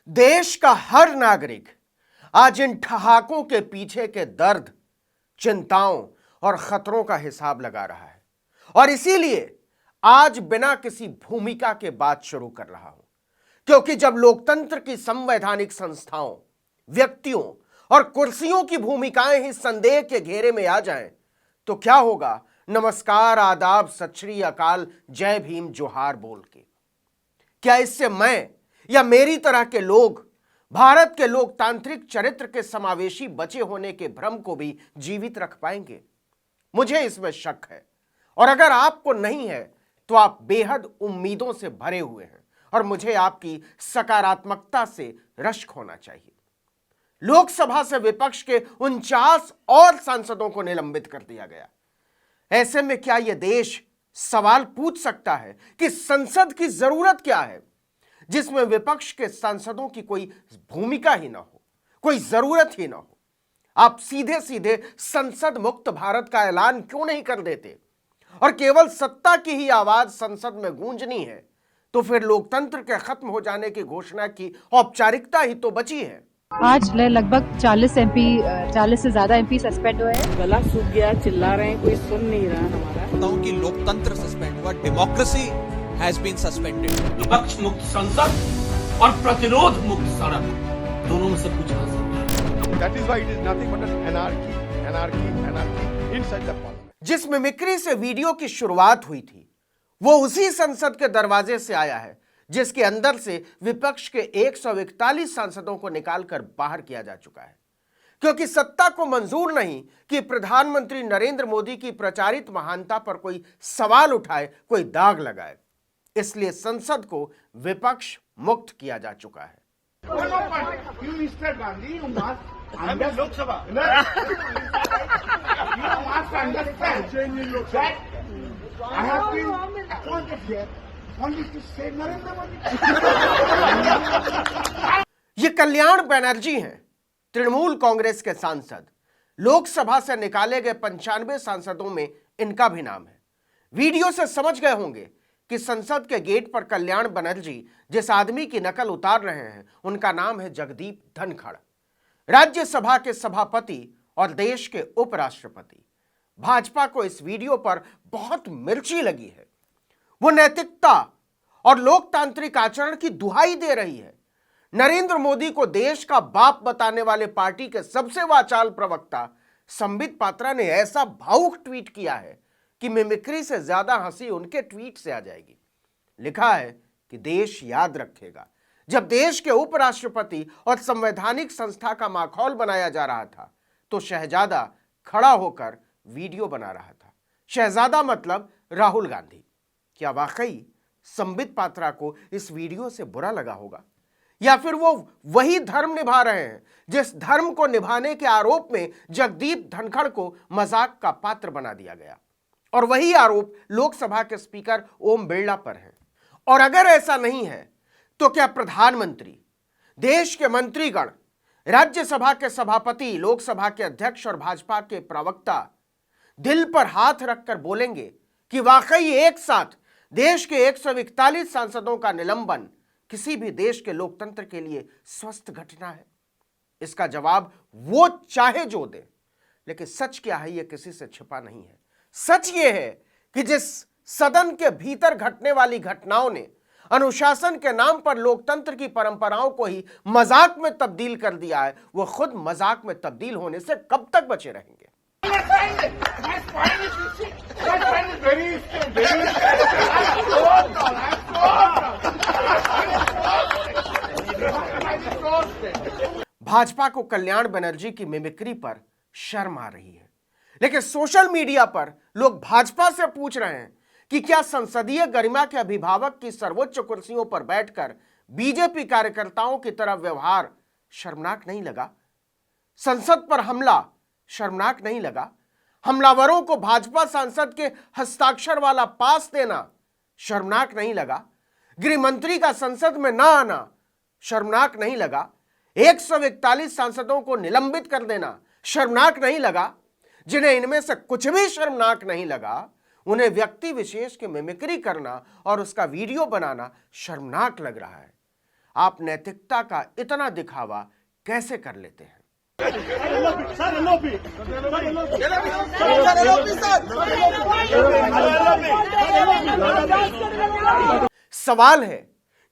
देश का हर नागरिक आज इन ठहाकों के पीछे के दर्द, चिंताओं और खतरों का हिसाब लगा रहा है और इसीलिए आज बिना किसी भूमिका के बात शुरू कर रहा हूं, क्योंकि जब लोकतंत्र की संवैधानिक संस्थाओं, व्यक्तियों और कुर्सियों की भूमिकाएं ही संदेह के घेरे में आ जाएं, तो क्या होगा नमस्कार, आदाब, सत श्री अकाल, जय भीम, जोहार बोल के? क्या इससे मैं या मेरी तरह के लोग भारत के लोकतांत्रिक चरित्र के समावेशी बचे होने के भ्रम को भी जीवित रख पाएंगे? मुझे इसमें शक है और अगर आपको नहीं है तो आप बेहद उम्मीदों से भरे हुए हैं और मुझे आपकी सकारात्मकता से रश्क होना चाहिए। लोकसभा से विपक्ष के 49 और सांसदों को निलंबित कर दिया गया। ऐसे में क्या यह देश सवाल पूछ सकता है कि संसद की जरूरत क्या है, जिसमें विपक्ष के सांसदों की कोई भूमिका ही ना हो, कोई जरूरत ही ना हो? आप सीधे सीधे संसद मुक्त भारत का ऐलान क्यों नहीं कर देते और केवल सत्ता की ही आवाज संसद में गूंजनी है? तो फिर लोकतंत्र के खत्म हो जाने की घोषणा की औपचारिकता ही तो बची है। आज लगभग 40 से ज्यादा एमपी सस्पेंड हुए हैं। गला सूख गया, चिल्ला रहे हैं, कोई सुन नहीं रहा हमारा। कि लोकतंत्र सस्पेंड हुआ, डेमोक्रेसी हैज बीन सस्पेंडेड। विपक्ष मुक्त संसद और प्रतिरोध मुक्त सड़क, दोनों में से कुछ हासिल नहीं। That is why it is nothing but an anarchy inside the parliament. जिस मिमिक्री से वीडियो की शुरुआत हुई थी वो उसी संसद के दरवाजे से आया है जिसके अंदर से विपक्ष के 141 सांसदों को निकालकर बाहर किया जा चुका है, क्योंकि सत्ता को मंजूर नहीं कि प्रधानमंत्री नरेंद्र मोदी की प्रचारित महानता पर कोई सवाल उठाए, कोई दाग लगाए। इसलिए संसद को विपक्ष मुक्त किया जा चुका है। ये कल्याण बनर्जी हैं, तृणमूल कांग्रेस के सांसद। लोकसभा से निकाले गए 95 सांसदों में इनका भी नाम है। वीडियो से समझ गए होंगे कि संसद के गेट पर कल्याण बनर्जी जिस आदमी की नकल उतार रहे हैं उनका नाम है जगदीप धनखड़, राज्यसभा के सभापति और देश के उपराष्ट्रपति। भाजपा को इस वीडियो पर बहुत मिर्ची लगी है। वो नैतिकता और लोकतांत्रिक आचरण की दुहाई दे रही है। नरेंद्र मोदी को देश का बाप बताने वाले पार्टी के सबसे वाचाल प्रवक्ता संबित पात्रा ने ऐसा भावुक ट्वीट किया है कि मिमिक्री से ज्यादा हंसी उनके ट्वीट से आ जाएगी। लिखा है कि देश याद रखेगा, जब देश के उपराष्ट्रपति और संवैधानिक संस्था का माखौल बनाया जा रहा था तो शहजादा खड़ा होकर वीडियो बना रहा था। शहजादा मतलब राहुल गांधी। क्या वाकई संबित पात्रा को इस वीडियो से बुरा लगा होगा, या फिर वो वही धर्म निभा रहे हैं जिस धर्म को निभाने के आरोप में जगदीप धनखड़ को मजाक का पात्र बना दिया गया और वही आरोप लोकसभा के स्पीकर ओम बिरला पर है? और अगर ऐसा नहीं है तो क्या प्रधानमंत्री, देश के मंत्रीगण, राज्यसभा के सभापति, लोकसभा के अध्यक्ष और भाजपा के प्रवक्ता दिल पर हाथ रखकर बोलेंगे कि वाकई एक साथ देश के 141 सांसदों का निलंबन किसी भी देश के लोकतंत्र के लिए स्वस्थ घटना है? इसका जवाब वो चाहे जो दे, लेकिन सच क्या है यह किसी से छिपा नहीं है। सच ये है कि जिस सदन के भीतर घटने वाली घटनाओं ने अनुशासन के नाम पर लोकतंत्र की परंपराओं को ही मजाक में तब्दील कर दिया है, वो खुद मजाक में तब्दील होने से कब तक बचे रहेंगे? भाजपा को कल्याण बनर्जी की मिमिक्री पर शर्म आ रही है, लेकिन सोशल मीडिया पर लोग भाजपा से पूछ रहे हैं कि क्या संसदीय गरिमा के अभिभावक की सर्वोच्च कुर्सियों पर बैठकर बीजेपी कार्यकर्ताओं की तरह व्यवहार शर्मनाक नहीं लगा? संसद पर हमला शर्मनाक नहीं लगा? हमलावरों को भाजपा सांसद के हस्ताक्षर वाला पास देना शर्मनाक नहीं लगा? गृह मंत्री का संसद में ना आना शर्मनाक नहीं लगा? 141 सांसदों को निलंबित कर देना शर्मनाक नहीं लगा? जिन्हें इनमें से कुछ भी शर्मनाक नहीं लगा, उन्हें व्यक्ति विशेष की मिमिक्री करना और उसका वीडियो बनाना शर्मनाक लग रहा है। आप नैतिकता का इतना दिखावा कैसे कर लेते हैं? सवाल है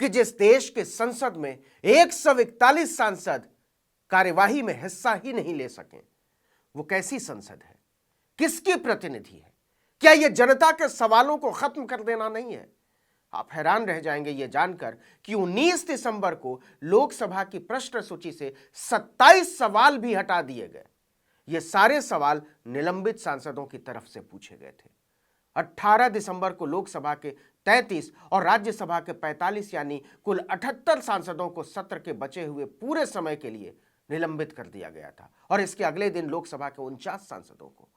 कि जिस देश के संसद में 141 सांसद कार्यवाही में हिस्सा ही नहीं ले सके, वो कैसी संसद है? किसकी प्रतिनिधि है? क्या यह जनता के सवालों को खत्म कर देना नहीं है? आप हैरान रह जाएंगे यह जानकर कि 19 दिसंबर को लोकसभा की प्रश्न सूची से 27 सवाल भी हटा दिए गए। ये सारे सवाल निलंबित सांसदों की तरफ से पूछे गए थे। 18 दिसंबर को लोकसभा के 33 और राज्यसभा के 45 यानी कुल 78 सांसदों को सत्र के बचे हुए पूरे समय के लिए निलंबित कर दिया गया था और इसके अगले दिन लोकसभा के 49 सांसदों को।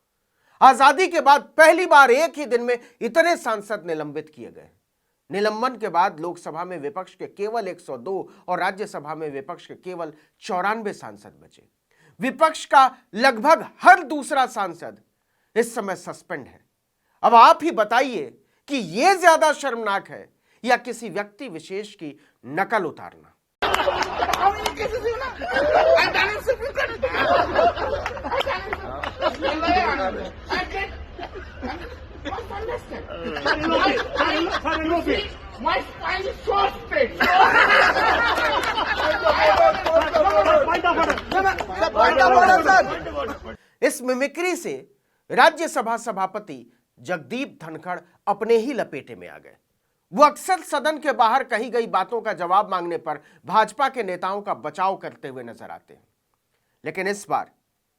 आजादी के बाद पहली बार एक ही दिन में इतने सांसद निलंबित किए गए। निलंबन के बाद लोकसभा में विपक्ष के केवल 102 और राज्यसभा में विपक्ष के केवल 94 सांसद बचे। विपक्ष का लगभग हर दूसरा सांसद इस समय सस्पेंड है। अब आप ही बताइए कि यह ज्यादा शर्मनाक है या किसी व्यक्ति विशेष की नकल उतारना? इस मिमिक्री से राज्यसभा सभापति जगदीप धनखड़ अपने ही लपेटे में आ गए। वो अक्सर सदन के बाहर कही गई बातों का जवाब मांगने पर भाजपा के नेताओं का बचाव करते हुए नजर आते हैं, लेकिन इस बार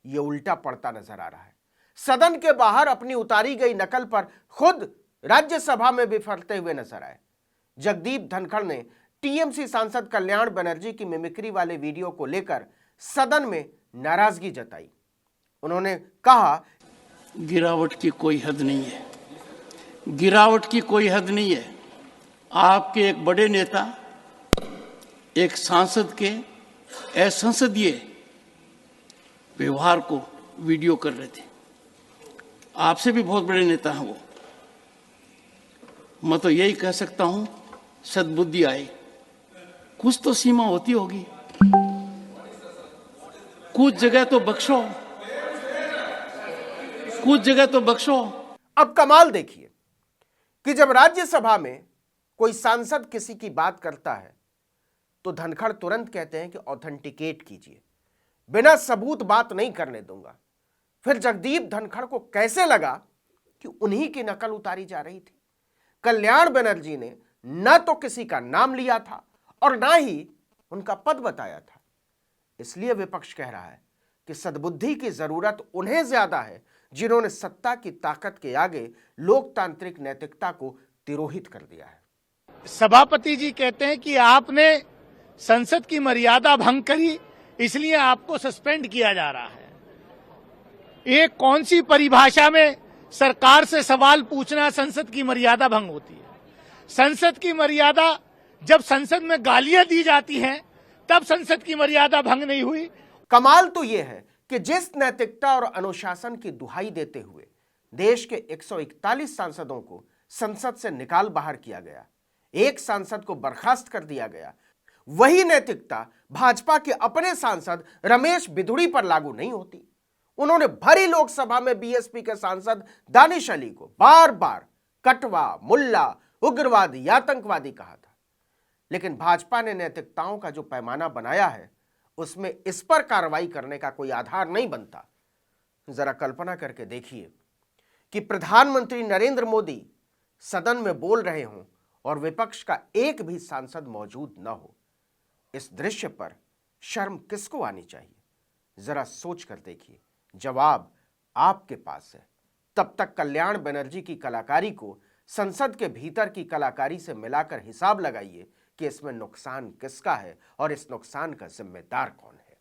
ये उल्टा पड़ता नजर आ रहा है। सदन के बाहर अपनी उतारी गई नकल पर खुद राज्यसभा में बिफरते हुए नजर आए। जगदीप धनखड़ ने टीएमसी सांसद कल्याण बनर्जी की मिमिक्री वाले वीडियो को लेकर सदन में नाराजगी जताई। उन्होंने कहा, गिरावट की कोई हद नहीं है, गिरावट की कोई हद नहीं है। आपके एक बड़े नेता एक सांसद के असंसदीय व्यवहार को वीडियो कर रहे थे। आपसे भी बहुत बड़े नेता हैं वो। मैं तो यही कह सकता हूं, सद्बुद्धि आए। कुछ तो सीमा होती होगी, कुछ जगह तो बख्शो, कुछ जगह तो बख्शो। अब कमाल देखिए कि जब राज्यसभा में कोई सांसद किसी की बात करता है तो धनखड़ तुरंत कहते हैं कि ऑथेंटिकेट कीजिए, बिना सबूत बात नहीं करने दूंगा। फिर जगदीप धनखड़ को कैसे लगा कि उन्हीं की नकल उतारी जा रही थी। कल्याण बनर्जी ने न तो किसी का नाम लिया था और ना ही उनका पद बताया था। इसलिए विपक्ष कह रहा है कि सद्बुद्धि की जरूरत उन्हें ज्यादा है जिन्होंने सत्ता की ताकत के आगे लोकतांत्रिक नैतिकता को तिरोहित कर दिया है। सभापति जी कहते हैं कि आपने संसद की मर्यादा भंग करी, इसलिए आपको सस्पेंड किया जा रहा है। ये कौन सी परिभाषा में सरकार से सवाल पूछना संसद की मर्यादा भंग होती है? संसद की मर्यादा जब संसद में गालियां दी जाती हैं तब संसद की मर्यादा भंग नहीं हुई। कमाल तो यह है कि जिस नैतिकता और अनुशासन की दुहाई देते हुए देश के 141 सांसदों को संसद से निकाल बाहर किया गया, एक सांसद को बर्खास्त कर दिया गया, वही नैतिकता भाजपा के अपने सांसद रमेश बिधुड़ी पर लागू नहीं होती। उन्होंने भरी लोकसभा में बीएसपी के सांसद दानिश अली को बार बार कटवा, मुल्ला, उग्रवादी, आतंकवादी कहा था। लेकिन भाजपा ने नैतिकताओं का जो पैमाना बनाया है उसमें इस पर कार्रवाई करने का कोई आधार नहीं बनता। जरा कल्पना करके देखिए कि प्रधानमंत्री नरेंद्र मोदी सदन में बोल रहे हों और विपक्ष का एक भी सांसद मौजूद न हो। इस दृश्य पर शर्म किसको आनी चाहिए? जरा सोच कर देखिए, जवाब आपके पास है। तब तक कल्याण बनर्जी की कलाकारी को संसद के भीतर की कलाकारी से मिलाकर हिसाब लगाइए कि इसमें नुकसान किसका है और इस नुकसान का जिम्मेदार कौन है।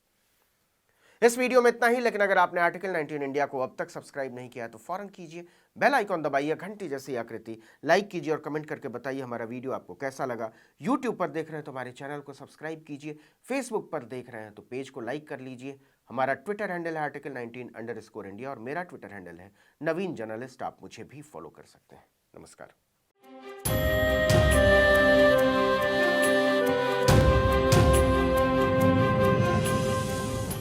इस वीडियो में इतना ही, लेकिन अगर आपने आर्टिकल 19 इंडिया को अब तक सब्सक्राइब नहीं किया है तो फौरन कीजिए, बेल आइकॉन दबाइए, घंटी जैसी आकृति लाइक कीजिए और कमेंट करके बताइए हमारा वीडियो आपको कैसा लगा। यूट्यूब पर देख रहे हैं तो हमारे चैनल को सब्सक्राइब कीजिए, फेसबुक पर देख रहे हैं तो पेज को लाइक कर लीजिए। हमारा ट्विटर हैंडल है article19_India और मेरा ट्विटर हैंडल है नवीन जर्नलिस्ट। आप मुझे भी फॉलो कर सकते हैं। नमस्कार।